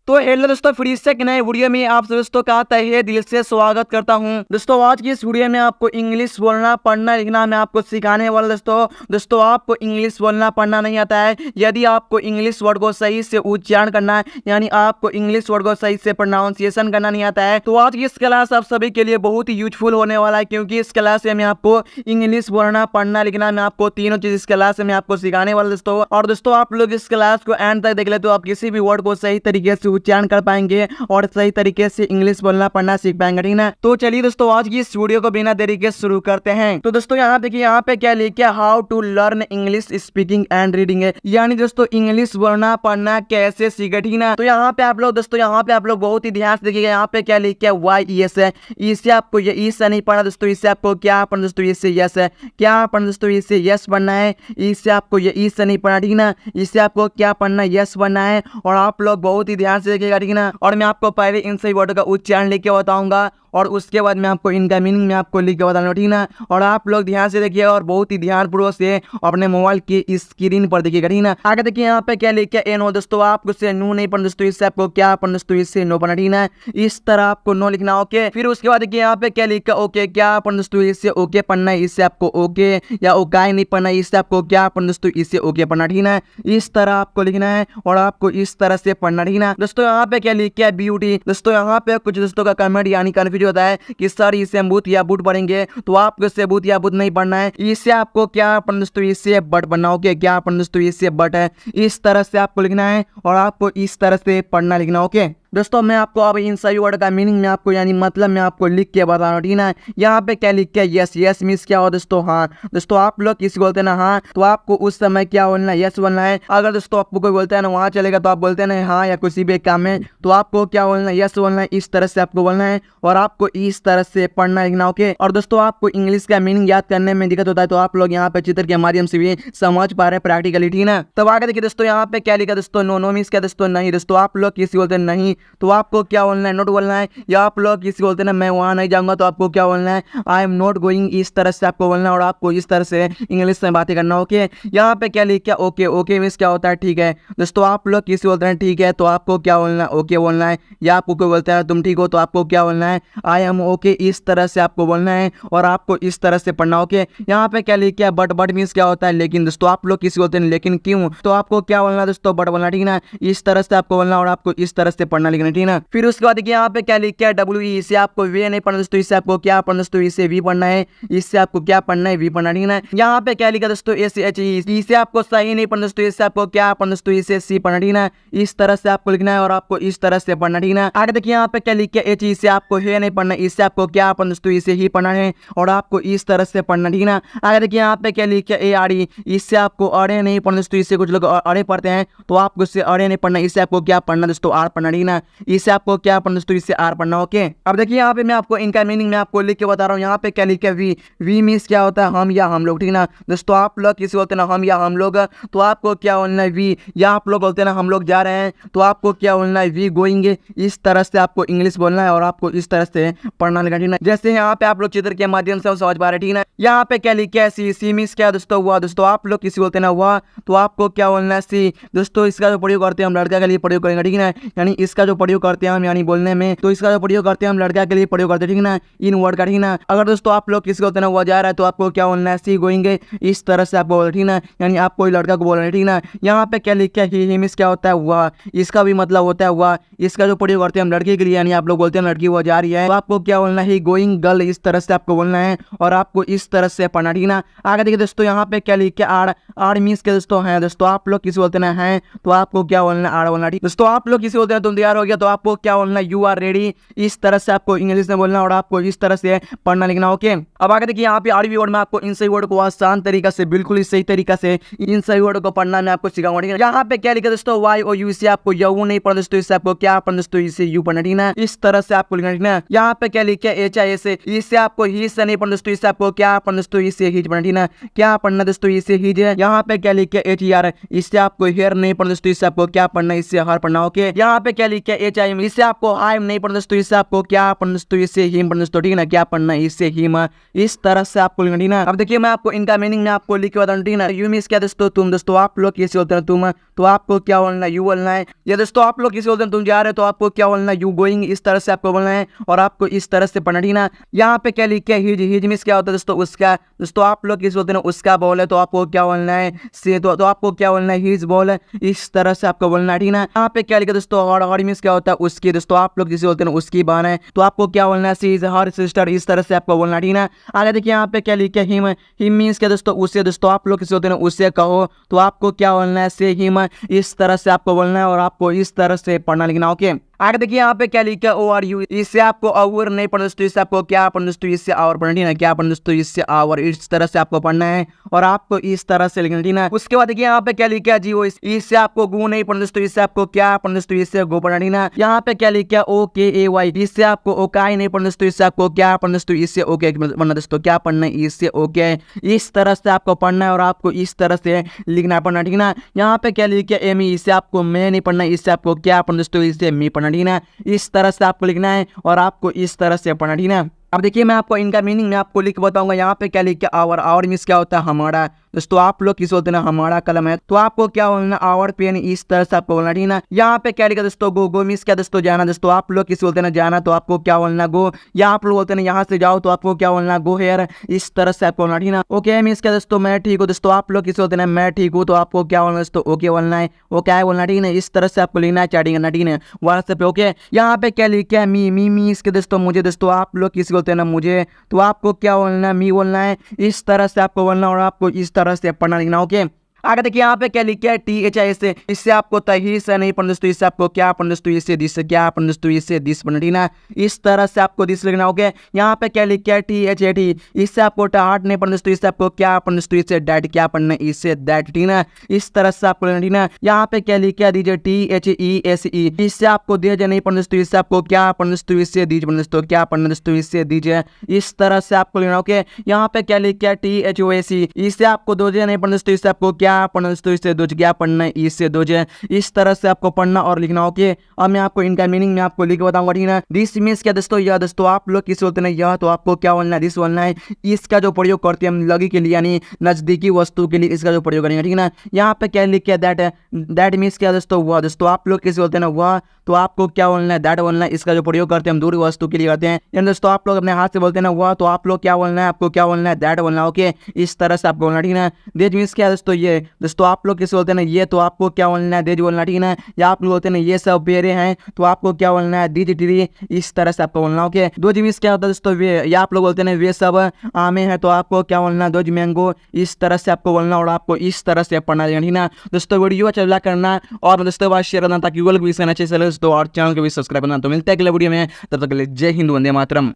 तो हेलो दोस्तों, फिर से एक नए वीडियो में आप दोस्तों का तहे दिल से स्वागत करता हूं। दोस्तों आज की इस वीडियो में आपको इंग्लिश बोलना पढ़ना लिखना मैं आपको सिखाने वाला। दोस्तों आपको इंग्लिश बोलना पढ़ना नहीं आता है, यदि आपको इंग्लिश वर्ड को सही से उच्चारण करना है, यानी आपको इंग्लिश वर्ड को सही से प्रोनाउंसिएशन करना नहीं आता है, तो आज की इस क्लास आप सभी के लिए बहुत ही यूजफुल होने वाला है। क्योंकि इस क्लास में आपको इंग्लिश बोलना पढ़ना लिखना मैं आपको तीनों चीज इस क्लास में आपको सिखाने वाला दोस्तों। और दोस्तों आप लोग इस क्लास को एंड तक देख ले तो आप किसी भी वर्ड को सही तरीके से उच्चारण कर पाएंगे और सही तरीके से इंग्लिश बोलना पढ़ना सीख पाएंगे, ठीक ना। तो चलिए दोस्तों आज की इस वीडियो को बिना देरी के शुरू करते हैं। तो दोस्तों यहाँ देखिए, यहाँ पे क्या लिखा है, how to learn English speaking and reading है, यानी दोस्तों इंग्लिश बोलना पढ़ना कैसे सीखे, ठीक ना। तो यहाँ पे आप लोग दोस्तों यहाँ पे आप लोग बहुत ही ध्यान से देखिएगा, यहाँ पे क्या लिखा है, वाई यस है, इससे आपको ये ई से नहीं पढ़ना दोस्तों, इससे आपको क्या पढ़ना दोस्तों, इससे यस है, क्या पढ़ना दोस्तों, इससे यस पढ़ना है, इससे आपको ये ई से नहीं पढ़ना, ठीक ना, इससे आपको क्या पढ़ना, यस पढ़ना है। और आप लोग बहुत ही ध्यान से देखिएगा, ठीक ना। और मैं आपको पहले इन सही वर्ड का उच्चारण लिख के बताऊंगा और उसके बाद मैं आपको इनका मीनिंग में आपको लिख के बताऊंगा, ठीक ना। और आप लोग ध्यान से देखिए और बहुत ही ध्यानपूर्वक से अपने मोबाइल की स्क्रीन पर देखिएगा, ठीक ना। आगे देखिए यहाँ पे क्या लिखा है, नो दोस्तों आपको से नो नहीं पढ़ना दोस्तों, इससे आपको क्या पढ़ना दोस्तों, इससे नो पढ़ना, ठीक ना। इस तरह आपको नो लिखना, ओके। फिर उसके बाद देखिए यहाँ पे क्या लिखा है, ओके क्या पढ़ना दोस्तों, इससे ओके पढ़ना है, इससे आपको ओके या ओकाई नहीं पढ़ना, इससे आपको क्या पढ़ना दोस्तों, इससे ओके पढ़ना, ठीक ना। इस तरह आपको लिखना है और आपको इस तरह से पढ़ना, ठीक ना। दोस्तों यहाँ पे क्या लिखा है, ब्यूटी। दोस्तों यहाँ पे कुछ दोस्तों का कमेंट यानी कन्फ्यूज होता है कि सर इससे हम बूथ या बूट पढ़ेंगे, तो आपको इससे बूथ या बूथ नहीं पढ़ना है, इससे आपको क्या पढ़ना दोस्तों, इससे बट पढ़ना, ओके क्या पढ़ना दोस्तों, इससे बट है, इस तरह से आपको लिखना है और आपको इस तरह से पढ़ना लिखना, ओके। दोस्तों मैं आपको अब इन सभी वर्ड का मीनिंग में आपको यानी मतलब मैं आपको लिख के बता रहा हूँ, ठीक ना। यहाँ पे क्या लिख के, यस, यस मीन्स क्या हो दोस्तों, हाँ। दोस्तों आप लोग किसी बोलते हैं ना हाँ, तो आपको उस समय क्या बोलना है, यस बोलना है। अगर दोस्तों आपको कोई बोलता है ना वहाँ चलेगा, तो आप बोलते हैं ना हाँ या किसी भी काम में, तो आपको क्या बोलना है, यस बोलना है, इस तरह से आपको बोलना है और आपको इस तरह से पढ़ना लिखना, ओके। और दोस्तों आपको इंग्लिश का मीनिंग याद करने में दिक्कत होता है, तो आप लोग यहाँ पे चित्र के माध्यम से भी समझ पा रहे हैं प्रैक्टिकली, ठीक ना। तब आगे देखिए दोस्तों यहाँ पे क्या लिखा दोस्तों, नो, नो मीन्स क्या दोस्तों, नहीं। दोस्तों आप लोग किसी बोलते हैं नहीं, तो आपको क्या बोलना है, नोट बोलना है। या आप लोग किसी बोलते हैं ना मैं वहां नहीं जाऊंगा, तो आपको क्या बोलना है, आई एम नॉट गोइंग, इस तरह से आपको बोलना है और आपको इस तरह से इंग्लिश में बातें करना, ओके। यहाँ पे क्या लिखा, ओके, ओके मीन्स क्या होता है, ठीक है। दोस्तों आप लोग किसी बोलते हैं ठीक है, तो आपको क्या बोलना है, ओके बोलना है। या आपको कोई बोलता है तुम ठीक हो, तो आपको क्या बोलना है, आई एम ओके, इस तरह से आपको बोलना है और आपको इस तरह से पढ़ना, ओके। यहाँ पे क्या लिखा, बट, बट मीन्स क्या होता है लेकिन। दोस्तों आप लोग किसी बोलते हैं लेकिन क्यों, तो आपको क्या बोलना दोस्तों, बट बोलना, ठीक ना। इस तरह से आपको बोलना और आपको इस तरह से पढ़ना लिखना, ठीक ना। फिर उसके बाद देखिए यहाँ पे क्या लिखा है, डब्ल्यू ई, इससे आपको वे नहीं पढ़ना दोस्तों, इससे आपको क्या पढ़ना दोस्तों, इससे वी पढ़ना है, इससे आपको क्या पढ़ना है, वी पढ़ना, ठीक है। यहाँ पे क्या लिखा दोस्तों, एस एच ई, इससे आपको सही नहीं पढ़ना दोस्तों, इससे आपको क्या पढ़ना दोस्तों, इससे सी पढ़ना, ठीक है। इस तरह से आपको लिखना है और आपको इस तरह से पढ़ना, ठीक है। आगे देखिए यहाँ पे क्या लिखा है, एच, इससे आपको हे नहीं पढ़ना, इससे आपको क्या पढ़ना दोस्तों, इसे ही पढ़ना है और आपको इस तरह से पढ़ना, ठीक है। आगे देखिए यहाँ पे क्या लिखा है, ए आर ई, इससे आपको अरे नहीं पढ़ना दोस्तों, इससे कुछ लोग अरे पढ़ते हैं, तो आपको इससे अरे नहीं पढ़ना, इससे आपको क्या पढ़ना दोस्तों, आर पढ़ना, ठीक है। इससे आपको क्या पढ़ना दोस्तों, इससे आर पढ़ना, ओके। अब देखिए यहाँ पे मैं आपको इनका मीनिंग मैं आपको लिख के बता रहा हूँ। यहाँ पे क्या लिखा है, वी, वी मीन्स क्या होता है, हम या हम लोग, ठीक ना। दोस्तों आप लोग किसी बोलते हैं ना हम या हम लोग, तो आपको क्या बोलना है, वी। या आप लोग बोलते हैं ना हम लोग जा रहे हैं, तो आपको क्या बोलना है, वी गोइंग। इस तरह से आपको इंग्लिश बोलना है और आपको इस तरह से पढ़ना लिखना, ठीक ना। जैसे यहाँ पे आप लोग चित्र के माध्यम से समझ पा रहे, ठीक ना। यहाँ पे क्या लिखा है, सी, सी मीन्स क्या दोस्तों, हुआ। दोस्तों आप लोग किसी बोलते हैं ना हुआ, तो आपको क्या बोलना है, सी। दोस्तों इसका जो प्रयोग करते हैं हम लड़का के लिए प्रयोग करेंगे, ठीक है। यानी इसका जो प्रयोग करते हैं हम यानी बोलने में, तो इसका जो प्रयोग करते हैं हम लड़का के लिए प्रयोग करते हैं, ठीक ना, इन वर्ड का, ठीक ना। अगर दोस्तों आप लोग किसी को बोलते हैं वो जा रहा है, तो आपको क्या बोलना है, सी गोइंग, इस तरह से आपको बोलना, ठीक ना। यानी आप कोई लड़का को बोल रहे हैं, ठीक ना। यहाँ पे क्या लिखा है, ही मीन्स क्या होता है, हुआ। इसका भी मतलब होता है हुआ, इसका जो प्रयोग करते हैं हम लड़के के लिए, यानी आप लोग बोलते हैं लड़की वो जा रही है, तो आपको क्या बोलना है, गोइंग गर्ल, इस तरह से आपको बोलना है और आपको इस तरह से पढ़ना, ठीक ना। आगे देखिए दोस्तों यहाँ पे क्या लिखा है, आर, आर मीन्स क्या दोस्तों है। दोस्तों आप लोग किसी बोलते हैं, तो आपको क्या बोलना है, आर बोलना, ठीक। दोस्तों आप लोग किसी बोलते हैं तुम तैयार हो गया, तो आपको क्या बोलना है, यू आर रेडी। इस तरह से आपको इंग्लिश में बोलना और आपको इस तरह से पढ़ना लिखना, ओके। अब आगे देखिए यहाँ पे आरबी वर्ड में आपको इन सही वर्ड को आसान तरीका से बिल्कुल सही तरीका से इन सही वर्ड को पढ़ना मैं आपको सिखाऊंगा, ठीक है। यहाँ पे क्या लिखा दोस्तों, वाई और यू, से आपको यू नहीं पढ़ना दोस्तों, इससे आपको क्या पढ़ना दोस्तों, इसे यू पढ़ना, ठीक है। इस तरह से आपको लिखना, ठीक है। यहाँ पे क्या लिखा है, एच आई से, इससे आपको ही से नहीं पढ़ना दोस्तों, इससे आपको क्या पढ़ना दोस्तों, इसे हिज पढ़ना, ठीक है। क्या पढ़ना दोस्तों, इसे हिज है। यहाँ पे क्या लिखा है, एच ई आर, इससे आपको हेयर नहीं पढ़ना दोस्तों, इससे आपको क्या पढ़ना, इससे हर पढ़ना, ओके। यहाँ पे क्या लिखा लिखा एच आई एम, इससे आपको आई एम नहीं पढ़ना दोस्तों, इससे आपको क्या पढ़ना दोस्तों, इससे हिम पढ़ना दोस्तों, ठीक है ना, क्या पढ़ना है इससे हिम, इस तरह से आपको लिखना, ठीक है ना। अब देखिए मैं आपको इनका मीनिंग में आपको लिख के बताऊं, ठीक है ना। यू मीन्स क्या दोस्तों, तुम दोस्तों, आप लोग कैसे होते हैं तुम, तो आपको क्या बोलना है, यू बोलना है। या दोस्तों आप लोग किसी बोलते हैं तुम जा रहे हो, तो आपको क्या बोलना है, यू गोइंग, इस तरह से आपको बोलना है और आपको इस तरह से पढ़ना, ठीक ना। यहाँ पे क्या लिखा है हिज, हिज मीन्स क्या होता है दोस्तों, उसका। दोस्तों आप लोग किसी बोलते हैं उसका बॉल है, तो आपको क्या बोलना है, से, तो आपको क्या बोलना है, हिज बॉल है, इस तरह से आपको बोलना है, ठीक ना। यहाँ पे क्या लिखा दोस्तों, और मीन्स क्या होता है उसकी। दोस्तों आप लोग किसी बोलते हैं उसकी बहन है, तो आपको क्या बोलना है, सी इज हर सिस्टर, इस तरह से आपको बोलना है, ठीक ना। आगे देखिए यहाँ पे क्या लिखा है हिम, हिम मीन्स क्या दोस्तों, उससे। दोस्तों आप लोग किसी होते हैं उससे कहो, तो आपको क्या बोलना है, से हिम, इस तरह से आपको बोलना है और आपको इस तरह से पढ़ना लिखना, ओके। आगे देखिए यहाँ पे क्या लिखा है, ओ आर यू, इससे आपको और नहीं पढ़ना दोस्तों, इससे आपको क्या पढ़ना दोस्तों, इससे और पढ़ना, ठीक है, क्या पढ़ना दोस्तों, इससे और, इस तरह से आपको पढ़ना है और आपको इस तरह से लिखना, ठीक है। उसके बाद देखिए यहाँ पे क्या लिखा है, जी ओ, इससे आपको गो नहीं पढ़ना दोस्तों, इससे आपको क्या पढ़ना दोस्तों, इससे गो पढ़ना, ठीक है। यहाँ पे क्या लिखा है, ओ के ए वाई, इससे आपको ओकाई नहीं पढ़ना दोस्तों, इससे आपको क्या पढ़ना दोस्तों, इससे ओके पढ़ना दोस्तों, क्या पढ़ना है, इससे ओके, इस तरह से आपको पढ़ना है और आपको इस तरह से लिखना पढ़ना, ठीक है। यहाँ पे क्या लिखा है, एमी, इससे आपको मैं नहीं पढ़ना, इससे आपको क्या पढ़ना दोस्तों, इससे मी पढ़ना, ठीक है। इस तरह से आपको लिखना है और आपको इस तरह से पढ़ना, ठीक है। अब देखिए मैं आपको इनका मीनिंग मैं आपको लिख बताऊंगा। यहाँ पे क्या लिखा है, आवर मीन्स क्या होता है, हमारा। दोस्तों आप लोग किस बोलते हैं, हमारा कलम है, तो आपको क्या बोलना, आवर पेन, इस तरह से आपको बोलना, ठीक है। यहाँ पे क्या लिखा दोस्तों, गो, गो मीन्स क्या दोस्तों, जाना। दोस्तों आप लोग किस बोलते हैं, जाना, तो आपको क्या बोलना, गो। या आप लोग बोलते हैं यहाँ से जाओ, तो आपको क्या बोलना, गो हेयर, इस तरह से आपको बोलना, ठीक है। ओके मीन्स क्या दोस्तों, मैं ठीक हूँ। दोस्तों आप लोग किस बोलते हैं, मैं ठीक हूँ, तो आपको क्या बोलना दोस्तों, ओके बोलना है, ओके है बोलना, ठीक है। इस तरह से आपको लिखना है, चैटिंग करना, ठीक है, व्हाट्सएप पे, ओके। यहाँ पे क्या लिखा है, मी, मी मीन्स के दोस्तों मुझे। दोस्तों आप लोग किस बोलते हैं ना, मुझे, तो आपको क्या बोलना है, मी बोलना है, इस तरह से आपको बोलना और आपको इस तरह से पढ़ना लिखना, ओके। आगे देखिए यहाँ पे क्या लिखा है, टी एच आई से, इससे आपको तही से नहीं पढ़ना दोस्तों, इससे आपको क्या पढ़ना दोस्तों, इससे दिस, क्या पढ़ना दोस्तों, इससे दिस पढ़ना, ठीक है। इस तरह से आपको दिस लिखना, ओके। यहाँ पे क्या लिखा है, टी एच ए टी, इससे आपको टाट नहीं पढ़ना दोस्तों, इससे आपको क्या पढ़ना दोस्तों, इससे डैट, क्या पढ़ना है, इससे दैट, ठीक है। इस तरह से आपको लिखना, ठीक है। यहाँ पे क्या लिखा है, दीजिए, T H E S E, इससे आपको दीजिए नहीं पढ़ना दोस्तों, इससे आपको क्या पढ़ना दोस्तों, इससे दीजिए पढ़ना दोस्तों, क्या पढ़ना दोस्तों, इससे दीजिए, इस तरह से आपको लिखना, ओके। यहाँ पे क्या लिखा है, टी एच ओ ए सी, इससे आपको दोजे नहीं पढ़ना दोस्तों, इससे आपको क्या पढ़ना दोस्तों, इससे दोज, क्या पढ़ना है, इससे दोजे, इस तरह से आपको पढ़ना और लिखना, ओके। अब मैं आपको इनका मीनिंग में आपको लिख के बताऊंगा, ठीक है। दिस मीन्स क्या दोस्तों, यह। दोस्तों आप लोग किस बोलते हैं, यह, तो आपको क्या बोलना है, दिस बोलना है। इसका जो प्रयोग करते हैं हम लगी के लिए, यानी नजदीकी वस्तु के लिए इसका जो प्रयोग करेंगे, ठीक है ना। यहाँ पे क्या लिखा है, दैट, दैट मीन्स क्या दोस्तों, वह। दोस्तों आप लोग किस बोलते हैं ना, वह, तो आपको क्या बोलना है, दैट बोलना है। इसका जो प्रयोग करते हैं हम दूर वस्तु के लिए करते हैं, यानी दोस्तों आप लोग अपने हाथ से बोलते हैं ना वह, तो आप लोग क्या बोलना है, आपको क्या बोलना है, दैट बोलना, ओके। इस तरह से आपको बोलना, ठीक है। देज मीन्स क्या दोस्तों, ये। दोस्तों आप लोग किस बोलते हैं ना, ये, तो आपको क्या बोलना है, देज बोलना, ठीक है। या आप लोग बोलते हैं ना ये सब पेड़े हैं, तो आपको क्या बोलना है, दीज ट्री, इस तरह से आपको बोलना, ओके। दोज मीन्स क्या होता है दोस्तों, वे। या आप लोग बोलते हैं वे सब आमे हैं, तो आपको क्या बोलना है, दोज मैंगो, इस तरह से आपको बोलना और आपको इस तरह से पढ़ना, ठीक है। दोस्तों वीडियो अच्छा लगा करना और दोस्तों बाद शेयर करना, ताकि गूगल भी इसका अच्छे से दोस्तों और चैनल को भी सब्सक्राइब करना। तो मिलते हैं अगले वीडियो में, तब तक के लिए जय हिंद, वंदे मातरम।